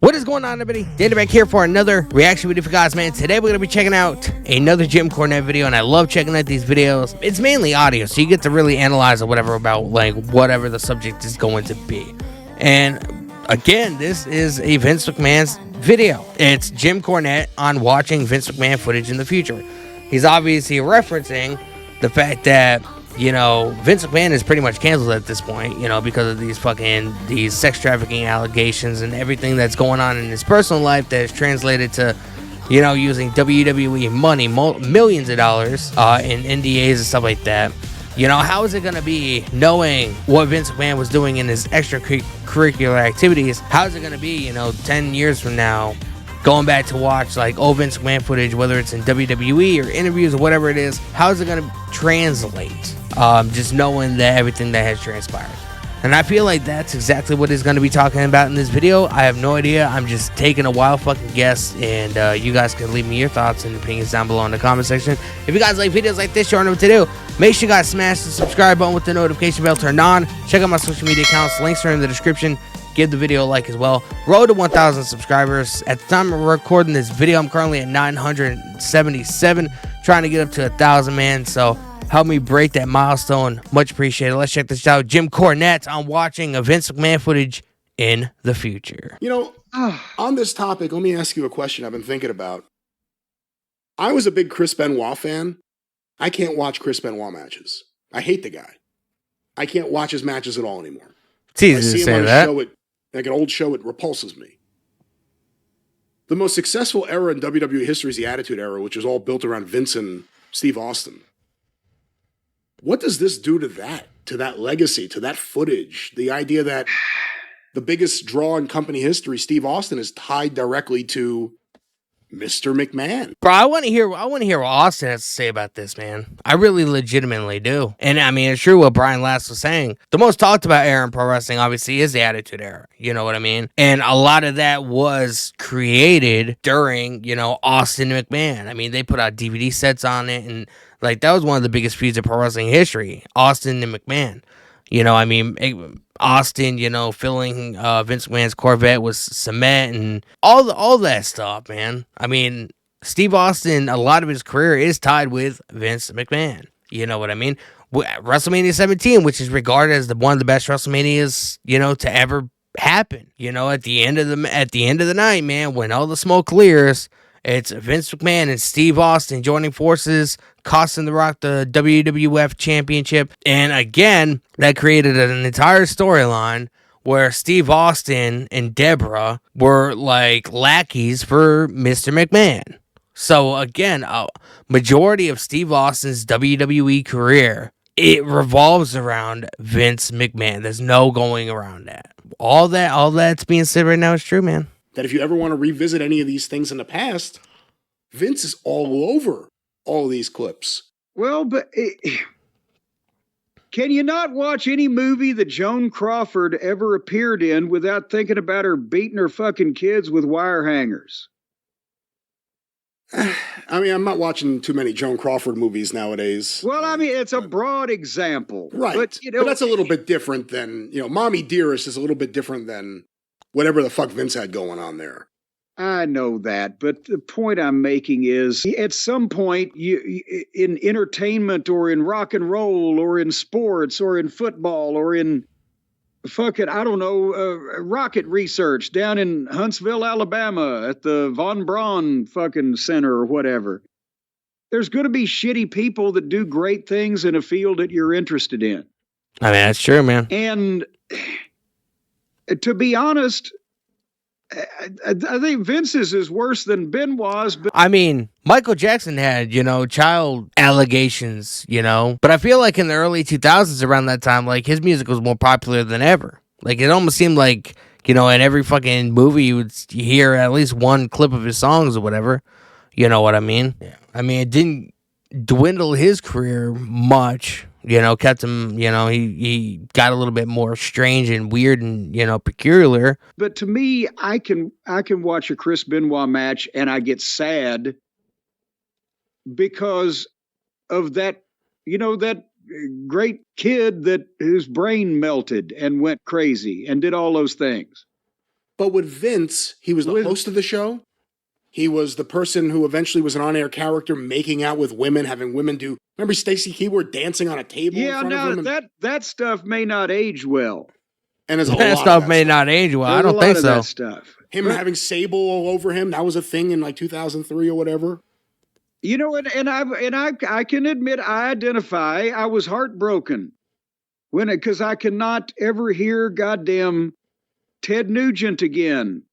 What is going on, everybody? Data back here for another reaction video for guys, man. Today we're going to be checking out another Jim Cornette video, and I love checking out these videos. It's mainly audio, so you get to really analyze or whatever about, like, whatever the subject is going to be. And, again, this is a Vince McMahon's video. It's Jim Cornette on watching Vince McMahon footage in the future. He's obviously referencing the fact that, you know, Vince McMahon is pretty much canceled at this point, you know, because of these sex trafficking allegations and everything that's going on in his personal life that is translated to, you know, using WWE money, millions of dollars in NDAs and stuff like that. You know, how is it going to be knowing what Vince McMahon was doing in his extracurricular activities? How is it going to be, you know, 10 years from now, going back to watch, like, old Vince McMahon footage, whether it's in WWE or interviews or whatever it is? How is it going to translate? Just knowing that everything that has transpired. And I feel like that's exactly what he's going to be talking about in this video. I have no idea. I'm just taking a wild fucking guess, and you guys can leave me your thoughts and opinions down below in the comment section. If you guys like videos like this, you already know what to do. Make sure you guys smash the subscribe button with the notification bell turned on. Check out my social media accounts. Links are in the description. Give the video a like as well. Road to 1,000 subscribers. At the time of recording this video, I'm currently at 977. Trying to get up to 1,000, man. So help me break that milestone. Much appreciated. Let's check this out. Jim Cornette on watching a Vince McMahon footage in the future. You know, on this topic, let me ask you a question I've been thinking about. I was a big Chris Benoit fan. I can't watch Chris Benoit matches. I hate the guy. I can't watch his matches at all anymore. It's easy to say that. Like an old show, it repulses me. The most successful era in WWE history is the Attitude Era, which is all built around Vince and Steve Austin. What does this do to that legacy, to that footage? The idea that the biggest draw in company history, Steve Austin, is tied directly to Mr. McMahon. Bro, I want to hear what Austin has to say about this, man. I really legitimately do. And I mean, it's true what Brian Last was saying. The most talked about era in pro wrestling, obviously, is the Attitude Era. You know what I mean? And a lot of that was created during, you know, Austin and McMahon. I mean, they put out DVD sets on it, and like, that was one of the biggest feuds of pro wrestling history, Austin and McMahon. You know, I mean, Austin, you know, filling Vince McMahon's Corvette with cement and all that stuff, man. I mean, Steve Austin, a lot of his career is tied with Vince McMahon. You know what I mean? WrestleMania 17, which is regarded as one of the best WrestleManias, you know, to ever happen. You know, at the end of the night, man, when all the smoke clears, it's Vince McMahon and Steve Austin joining forces, costing The Rock the WWF Championship. And again, that created an entire storyline where Steve Austin and Deborah were like lackeys for Mr. McMahon. So again, a majority of Steve Austin's WWE career, it revolves around Vince McMahon. There's no going around that. All that's being said right now is true, man. That if you ever want to revisit any of these things in the past, Vince is all over all of these clips. Well, but can you not watch any movie that Joan Crawford ever appeared in without thinking about her beating her fucking kids with wire hangers? I mean, I'm not watching too many Joan Crawford movies nowadays. Well, I mean, it's a broad example. Right. But, you know, that's a little bit different than, you know, Mommy Dearest is a little bit different than whatever the fuck Vince had going on there. I know that, but the point I'm making is at some point you in entertainment or in rock and roll or in sports or in football or in fucking, I don't know, rocket research down in Huntsville, Alabama at the Von Braun fucking center or whatever. There's going to be shitty people that do great things in a field that you're interested in. I mean, that's true, man. And to be honest, I think Vince's is worse than Benoit's. But I mean, Michael Jackson had, you know, child allegations, you know. But I feel like in the early 2000s, around that time, like, his music was more popular than ever. Like, it almost seemed like, you know, in every fucking movie, you would hear at least one clip of his songs or whatever. You know what I mean? Yeah. I mean, it didn't dwindle his career much. You know, kept him, you know, he got a little bit more strange and weird and, you know, peculiar. But to me, I can watch a Chris Benoit match and I get sad because of that, you know, that great kid that whose brain melted and went crazy and did all those things. But with Vince, he was the host of the show. He was the person who eventually was an on-air character, making out with women, having women do. Remember Stacy Keyword dancing on a table? Yeah, in front of him? that stuff may not age well. And there's a That lot stuff of may not age well. I There's don't a lot think of so. that stuff. Him having Sable all over him. That was a thing in like 2003 or whatever. You know, and I can admit I identify. I was heartbroken because I cannot ever hear goddamn Ted Nugent again.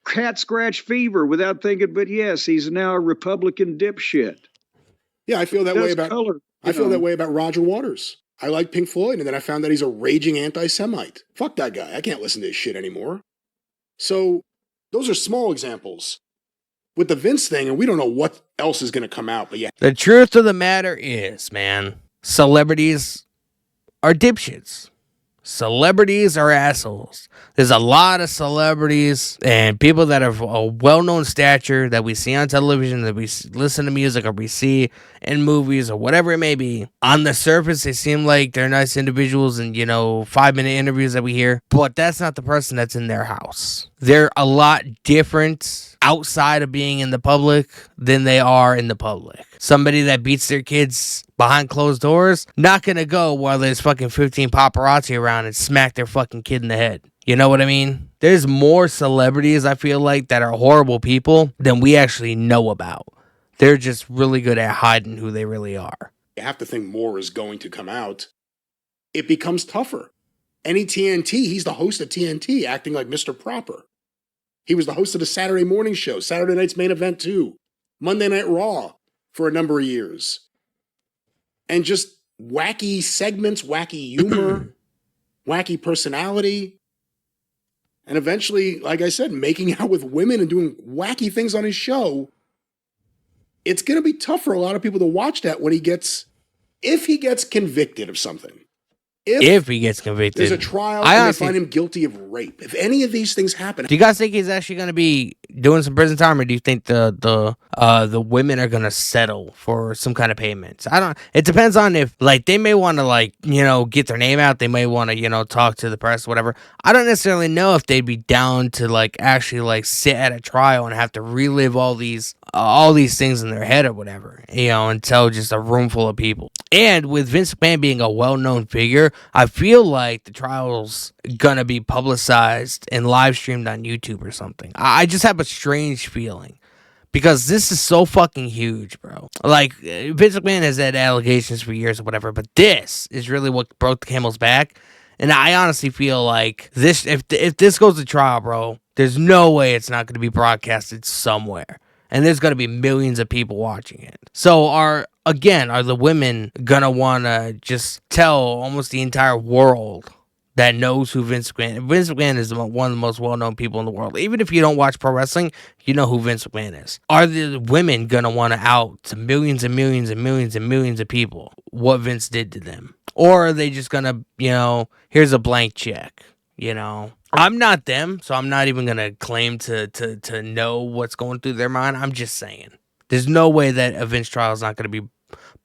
Cat scratch fever without thinking, but yes, he's now a Republican dipshit. Yeah, I feel that way about color. I feel that way about Roger Waters. I like Pink Floyd, and then I found that he's a raging anti-Semite. Fuck that guy. I can't listen to his shit anymore. So those are small examples. With the Vince thing, and we don't know what else is going to come out, but yeah. The truth of the matter is, man, celebrities are dipshits. Celebrities are assholes. There's a lot of celebrities and people that are a well-known stature that we see on television, that we listen to music, or we see in movies, or whatever it may be. On the surface, they seem like they're nice individuals and, 5-minute interviews that we hear. But that's not the person that's in their house. They're a lot different outside of being in the public than they are in the public. Somebody that beats their kids behind closed doors, not gonna go while there's fucking 15 paparazzi around and smack their fucking kid in the head. You know what I mean? There's more celebrities, I feel like, that are horrible people than we actually know about. They're just really good at hiding who they really are. You have to think more is going to come out. It becomes tougher. Any TNT, he's the host of TNT, acting like Mr. Proper. He was the host of the Saturday morning show, Saturday Night's Main Event 2, Monday Night Raw for a number of years. And just wacky segments, wacky humor, wacky personality. And eventually, like I said, making out with women and doing wacky things on his show. It's going to be tough for a lot of people to watch that when if he gets convicted of something. If he gets convicted. There's a trial and they find him guilty of rape. If any of these things happen. Do you guys think he's actually going to be doing some prison time, or do you think the women are going to settle for some kind of payments? It depends on if, they may want to, get their name out. They may want to, talk to the press, whatever. I don't necessarily know if they'd be down to, actually, sit at a trial and have to relive all these things in their head or whatever, and tell just a room full of people. And with Vince McMahon being a well-known figure, I feel like the trial's gonna be publicized and live streamed on YouTube or something. I just have a strange feeling because this is so fucking huge, bro. Vince McMahon has had allegations for years or whatever, but this is really what broke the camel's back. And I honestly feel like this, if this goes to trial, bro, there's no way it's not gonna be broadcasted somewhere. And there's going to be millions of people watching it. So are the women going to want to just tell almost the entire world that knows who Vince McMahon is? Vince McMahon is one of the most well-known people in the world. Even if you don't watch pro wrestling, you know who Vince McMahon is. Are the women going to want to out to millions and millions and millions and millions of people what Vince did to them? Or are they just going to, here's a blank check, I'm not them, so I'm not even going to claim to know what's going through their mind. I'm just saying. There's no way that a Vince trial is not going to be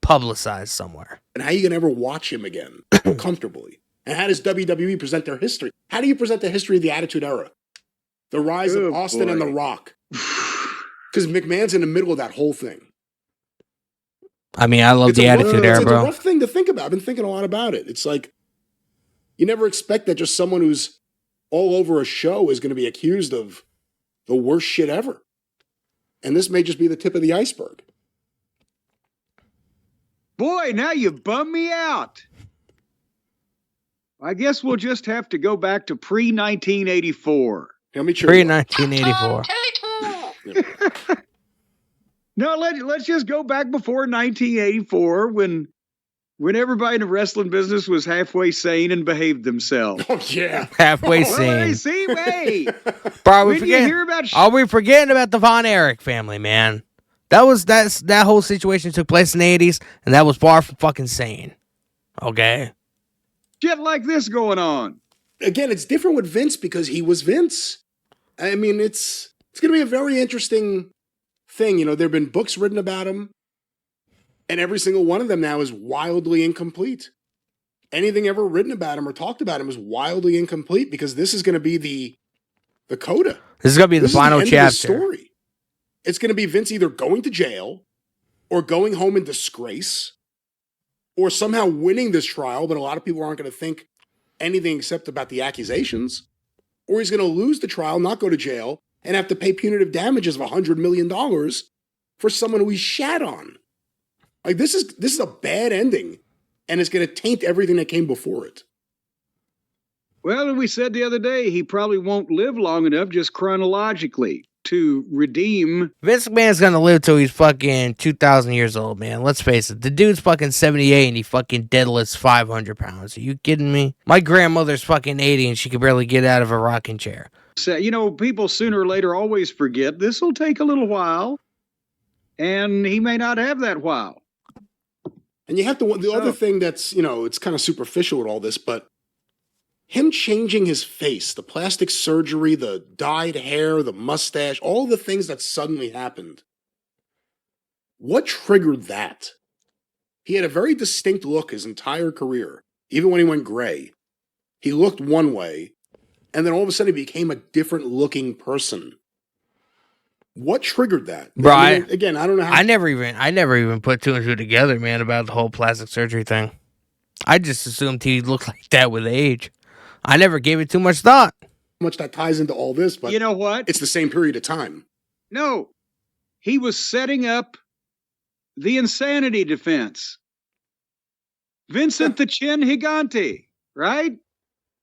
publicized somewhere. And how are you going to ever watch him again comfortably? And how does WWE present their history? How do you present the history of the Attitude Era? The rise of Austin and The Rock. Because McMahon's in the middle of that whole thing. I mean, I love the Attitude Era, bro. It's a rough thing to think about. I've been thinking a lot about it. It's like, you never expect that just someone who's all over a show is going to be accused of the worst shit ever. And this may just be the tip of the iceberg. Boy, now you bum me out. I guess we'll just have to go back to pre-1984. Pre-1984. No, let's just go back before 1984 when everybody in the wrestling business was halfway sane and behaved themselves. Oh, yeah. Halfway sane. See, wait. Bro, we forgetting about the Von Erich family, man. That whole situation took place in the 80s, and that was far from fucking sane. Okay? Shit like this going on. Again, it's different with Vince because he was Vince. I mean, it's going to be a very interesting thing. There have been books written about him. And every single one of them now is wildly incomplete. Anything ever written about him or talked about him is wildly incomplete because this is going to be The coda. This is going to be the final This is chapter. Of the story. It's going to be Vince either going to jail or going home in disgrace or somehow winning this trial, but a lot of people aren't going to think anything except about the accusations, or he's going to lose the trial, not go to jail, and have to pay punitive damages of $100 million for someone who he shat on. Like, this is a bad ending, and it's going to taint everything that came before it. Well, we said the other day, he probably won't live long enough just chronologically to redeem. Vince McMahon's gonna live till he's fucking 2,000 years old, man. Let's face it. The dude's fucking 78 and he fucking deadlifts 500 pounds. Are you kidding me? My grandmother's fucking 80 and she can barely get out of a rocking chair. So, you know, people sooner or later always forget this will take a little while, and he may not have that while. And you have to, the other thing that's, you know, it's kind of superficial with all this, but him changing his face, the plastic surgery, the dyed hair, the mustache, all the things that suddenly happened. What triggered that? He had a very distinct look his entire career. Even when he went gray, he looked one way, and then all of a sudden he became a different looking person. What triggered that? Bro, I mean, again, I don't know how. I never even put two and two together, man, about the whole plastic surgery thing. I just assumed he looked like that with age. I never gave it too much thought. Much that ties into all this, but you know what? It's the same period of time. No, he was setting up the insanity defense. Vincent the Chin Gigante, right?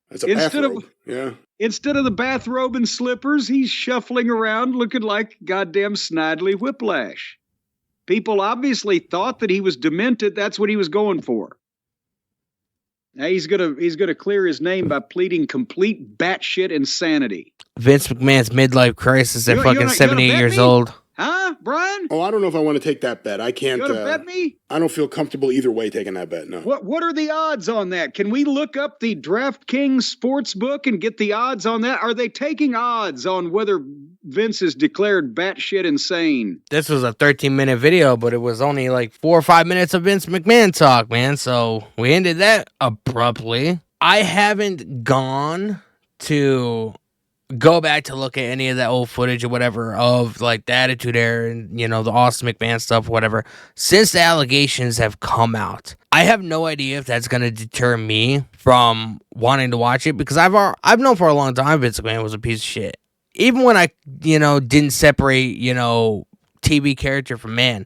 That's a bathrobe. Yeah. Instead of the bathrobe and slippers, he's shuffling around looking like goddamn Snidely Whiplash. People obviously thought that he was demented. That's what he was going for. Now he's gonna clear his name by pleading complete batshit insanity. Vince McMahon's midlife crisis at fucking 78 years old. Huh, Brian? Oh, I don't know if I want to take that bet. I can't. You gonna bet me? I don't feel comfortable either way taking that bet. No. What are the odds on that? Can we look up the DraftKings sports book and get the odds on that? Are they taking odds on whether Vince is declared batshit insane? This was a 13-minute video, but it was only like 4 or 5 minutes of Vince McMahon talk, man. So we ended that abruptly. I haven't gone to go back to look at any of that old footage or whatever of like the Attitude Era and, you know, the Austin McMahon stuff, whatever, since the allegations have come out. I have no idea if that's going to deter me from wanting to watch it, because I've known for a long time Vince McMahon was a piece of shit. Even when I, you know, didn't separate, you know, TV character from man,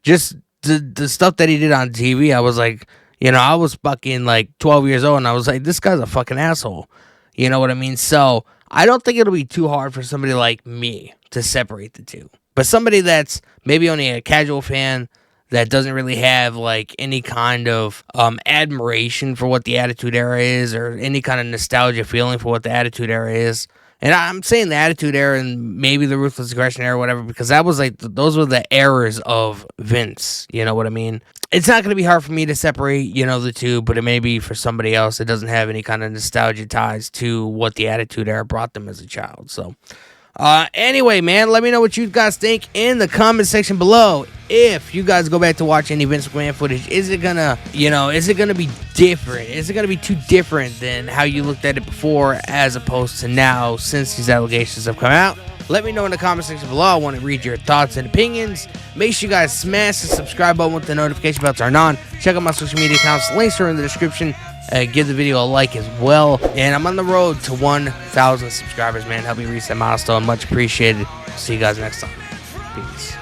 just the stuff that he did on TV, I was like, you know, I was fucking like 12 years old and I was like, this guy's a fucking asshole. You know what I mean? So I don't think it'll be too hard for somebody like me to separate the two. But somebody that's maybe only a casual fan that doesn't really have like any kind of admiration for what the Attitude Era is, or any kind of nostalgia feeling for what the Attitude Era is. And I'm saying the Attitude Era and maybe the Ruthless Aggression Era, whatever, because that was like, those were the eras of Vince. You know what I mean? It's not going to be hard for me to separate, you know, the two, but it may be for somebody else that doesn't have any kind of nostalgia ties to what the Attitude Era brought them as a child. So, anyway, man, let me know what you guys think in the comment section below. If you guys go back to watch any Vince McMahon footage, is it gonna, you know, is it gonna be different? Is it gonna be too different than how you looked at it before as opposed to now since these allegations have come out? Let me know in the comment section below. I want to read your thoughts and opinions. Make sure you guys smash the subscribe button with the notification bell turned on. Check out my social media accounts. Links are in the description. Give the video a like as well. And I'm on the road to 1,000 subscribers, man. Help me reach that milestone. Much appreciated. See you guys next time. Peace.